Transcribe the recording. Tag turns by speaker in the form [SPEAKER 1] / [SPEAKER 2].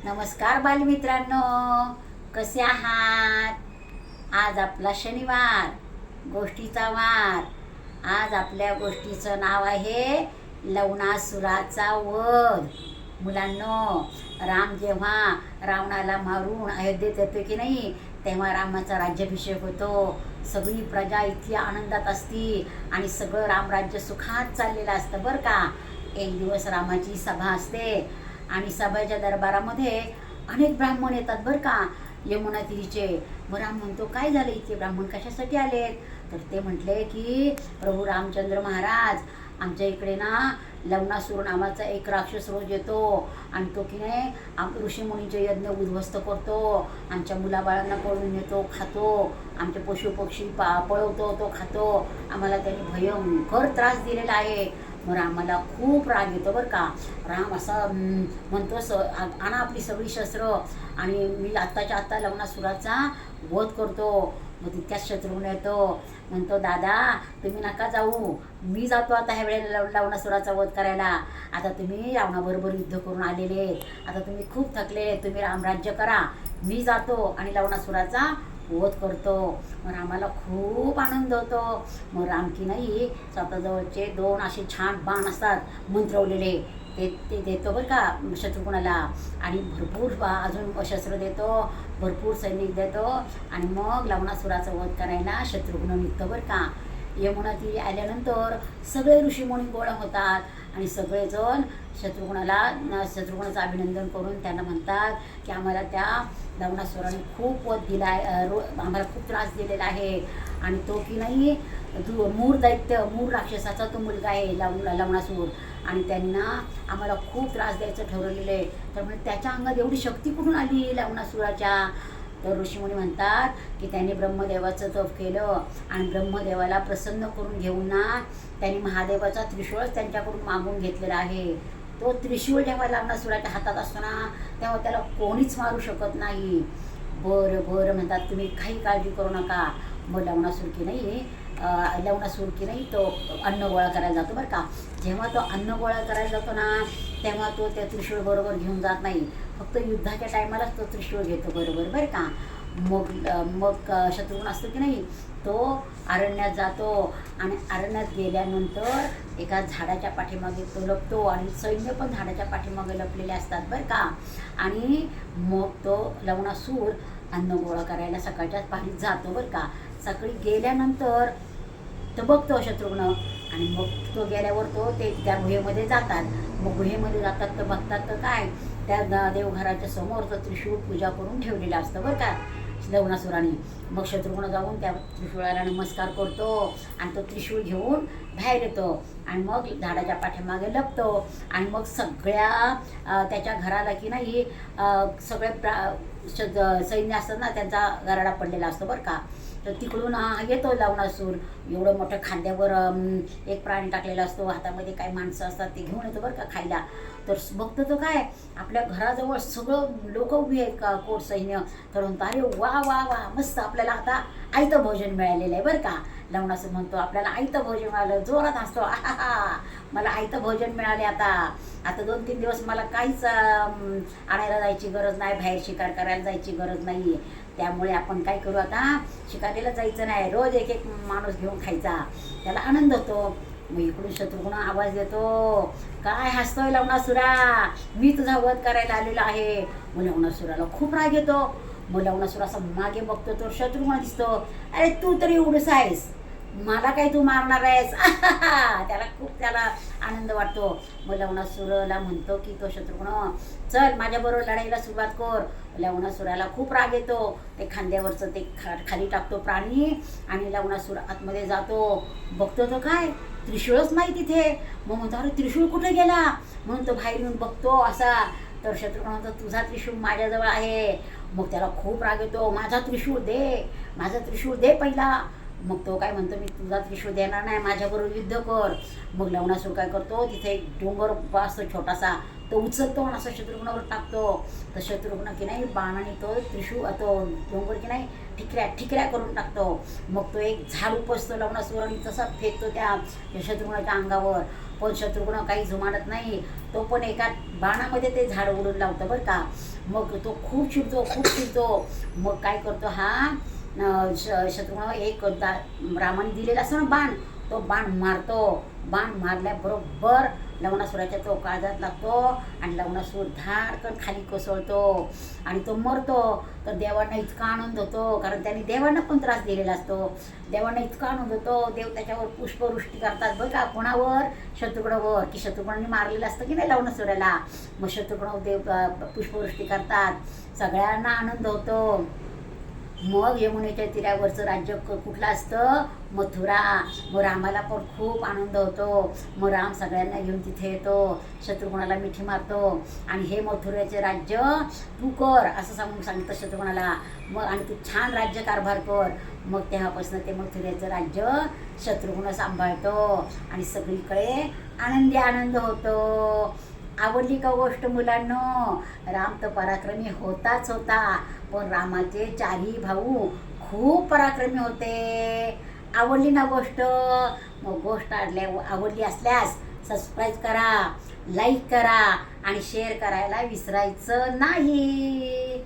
[SPEAKER 1] नमस्कार बालमित्रांनो, कसे आहात? आज आपला शनिवार, गोष्टीचा वार. आज आपल्या गोष्टीचं नाव आहे लवणासुराचा वध. मुलांनो, राम जेव्हा रावणाला मारून अयोध्येत येतो की नाही, तेव्हा रामाचा राज्याभिषेक होतो. सगळी प्रजा इतकी आनंदात असती आणि सगळं रामराज्य सुखात चाललेलं असतं बरं का. एक दिवस रामाची सभा असते आणि सभेच्या दरबारामध्ये अनेक ब्राह्मण येतात बरं का, यमुना तीरीचे. मग राम म्हणतो, काय झालं, इतके ब्राह्मण कशासाठी आलेत? तर ते म्हटले की प्रभू रामचंद्र महाराज, आमच्या इकडे ना लवणासूर नावाचा एक राक्षस रोज येतो आणि तो की नाही ऋषीमुनीचे यज्ञ उद्ध्वस्त करतो, आमच्या मुलाबाळांना पळून नेतो, खातो, आमचे पशुपक्षी पळवतो, तो खातो. आम्हाला त्यांनी भयंकर त्रास दिलेला आहे. मग रामाला खूप राग येतो बरं का. राम असा म्हणतो, आणा आपली सगळी शस्त्र आणि मी आत्ताच्या आत्ता लवणासुराचा वध करतो. मग तितक्याच शत्रुघ्न येतो, म्हणतो, दादा तुम्ही नका जाऊ, मी जातो आता ह्या वेळेला लवणासुराचा वध करायला. आता तुम्ही रावणाबरोबर युद्ध करून आलेले, आता तुम्ही खूप थकले, तुम्ही रामराज्य करा, मी जातो आणि लवणासुराचा वध करतो. मग रामाला खूप आनंद होतो. मग राम की नाही स्वतःजवळचे 2 असे छान बाण असतात मंत्रवलेले, ते देतो बरं का शत्रुघ्नाला आणि भरपूर अजून शस्त्र देतो, भरपूर सैनिक देतो आणि मग लवणासुराचा वध करायला शत्रुघ्न निघतो बरं का. यमुना तीरी आल्यानंतर सगळे ऋषीमुनी गोळा होतात आणि सगळेजण शत्रुघ्नाचं अभिनंदन करून त्यांना म्हणतात की आम्हाला त्या लवणासुराने खूप वध दिला आहे, आम्हाला खूप त्रास दिलेला आहे आणि तो की नाही मूर राक्षसाचा तो मुलगा आहे लवणासूर आणि त्यांना आम्हाला खूप त्रास द्यायचं ठरवलेलं आहे. तर म्हणजे त्याच्या अंगात एवढी शक्ती कुठून आली लवणासुराच्या? तर ऋषीमुनी म्हणतात की त्यांनी ब्रह्मदेवाचं तप केलं आणि ब्रह्मदेवाला प्रसन्न करून घेऊन ना त्यांनी महादेवाचा त्रिशूळच त्यांच्याकडून मागून घेतलेला आहे. तो त्रिशूळ जेव्हा लवणासुराच्या हातात असतो ना, तेव्हा त्याला कोणीच मारू शकत नाही. बरं बरं म्हणतात, तुम्ही काही काळजी करू नका. मग लवणासूर की नाही तो अन्न गोळा करायला जातो बरं का. जेव्हा तो अन्न गोळा करायला जातो ना, तेव्हा तो त्या त्रिशूळ बरोबर घेऊन जात नाही, फक्त युद्धाच्या टायमालाच तो त्रिशूळ घेतो बरोबर बरं का. मग शत्रुघ्न असतो की नाही, तो अरण्यात जातो आणि अरण्यात गेल्यानंतर एका झाडाच्या पाठीमागे तो लपतो आणि सैन्य पण झाडाच्या पाठीमागे लपलेले असतात बरं का. आणि मग तो लवणासूर अन्न गोळा करायला सकाळच्याच पाठीत जातो बरं का. सकाळी गेल्यानंतर तो बघतो शत्रुघ्न आणि मग तो गेल्यावर त्या गुहेमध्ये जातात. मग गुहेमध्ये जातात तर बघतात तर काय, त्या देवघराच्या समोर तो त्रिशूळ पूजा करून ठेवलेला असतं बरं का लवणासुराने. मग शत्रुघ्न जाऊन त्या त्रिशूळाला नमस्कार करतो आणि तो त्रिशूळ घेऊन बाहेर येतो आणि मग झाडाच्या पाठीमागे लपतो आणि मग सगळ्या त्याच्या घराला की नाही सगळे सैन्य असतात ना, त्यांचा गराडा पडलेला असतो बरं का. तर तिकडून येतो लवणासूर, एवढं मोठं खांद्यावर एक प्राणी टाकलेला असतो, हातामध्ये काही माणसं असतात, ते घेऊन येतो बरं का खायला. तर बघतो तो काय, आपल्या घराजवळ सगळं लोक उभी आहेत का कोट सैन्य. तर म्हणतो, अरे वा वा वा, मस्त, आपल्याला आता आयतं भोजन मिळालेलं आहे बरं का. लवणासूर म्हणतो, आपल्याला आयतं भोजन मिळालं, जोरात हसतो, आहा, मला आयतं भोजन मिळाले. आता 2-3 दिवस मला काहीच आणायला जायची गरज नाही, बाहेर शिकार करायला जायची गरज नाही. त्यामुळे आपण काय करू, आता शिकारीला जायचं नाही, रोज एक माणूस घेऊन खायचा, त्याला आनंद होतो. मग इकडून शत्रुघ्न आवाज देतो, काय हसतोय लवणासुरा, मी तुझा वध करायला आलेला आहे. मग लवणासुराला खूप राग येतो. मग लवणासुर असं मागे बघतो तर शत्रुघ्न दिसतो, अरे तू तरी एवढंच आहेस, मला काय तू मारणार आहेस? त्याला आनंद वाटतो. मग लवणासुराला म्हणतो की तो शत्रुघ्न, चल माझ्याबरोबर लढाईला सुरुवात कर. लवणासुराला खूप राग येतो. ते खांद्यावरचं ते खाली टाकतो प्राणी आणि लवणासूर आतमध्ये जातो. बघतो तो काय, त्रिशूळच नाही तिथे. मग म्हणतो, अरे त्रिशूळ कुठे गेला? म्हणून तो बाहेर येऊन बघतो असा. तर शत्रुघ्न म्हणतो, तुझा त्रिशूळ माझ्याजवळ आहे. मग त्याला खूप राग येतो, माझा त्रिशूळ दे पहिला. मग तो काय म्हणतो, मी तुझा त्रिशूळ देणार नाही, माझ्याबरोबर युद्ध कर. मग लवणासूर काय करतो, तिथे एक डोंगर असतो छोटासा, तो उचलतो आणि असं शत्रुघ्नावर टाकतो. तर शत्रुघ्न की नाही बाणाने तो तो डोंगर की नाही ठिकऱ्या ठिकऱ्या करून टाकतो. मग तो एक झाड उपसतो लवणासूर आणि तसा फेकतो त्या शत्रुघ्नाच्या अंगावर. पण शत्रुघ्न काही जुमानत नाही. तो पण एका बाणामध्ये ते झाड उडून लावतं बरं का. मग तो खूप चिडतो. मग काय करतो हा शत्रुघ्न एक रामाने दिलेला असतो ना बाण, तो बाण मारतो. बाण मारल्याबरोबर लवणासुराच्या तो काळजात लागतो आणि लवणासूर धाडकन खाली कोसळतो आणि तो मरतो. तर देवांना इतका आनंद होतो, कारण त्यांनी देवांना पण त्रास दिलेला असतो. देवांना इतका आनंद होतो, देव त्याच्यावर पुष्पवृष्टी करतात बरं का. कोणावर? शत्रुघ्नावर, की शत्रुघ्नांनी मारलेलं असतं की नाही लवणासुराला. मग शत्रुघ्न देव पुष्पवृष्टी करतात, सगळ्यांना आनंद होतो. मग यमुनेच्या तीरावरचं राज्य कुठलं असतं? मथुरा. मग रामाला पण खूप आनंद होतो. मग राम सगळ्यांना घेऊन तिथे येतो, शत्रुघ्नाला मिठी मारतो आणि हे मथुरेचे राज्य तू कर असं सांगितलं शत्रुघ्नाला. मग आणि तू छान राज्यकारभार कर. मग तेव्हापासून ते मथुरेचं राज्य शत्रुघ्न सांभाळतो आणि सगळीकडे आनंदी आनंद होतो. आवडली का गोष्ट मुलांनो? राम तर पराक्रमी होताच होता, पण रामाचे चारही भाऊ खूप पराक्रमी होते. आवडली ना गोष्ट? मग गोष्ट आवडली असल्यास सबस्क्राईब करा, लाईक करा आणि शेअर करायला विसरायचं नाही.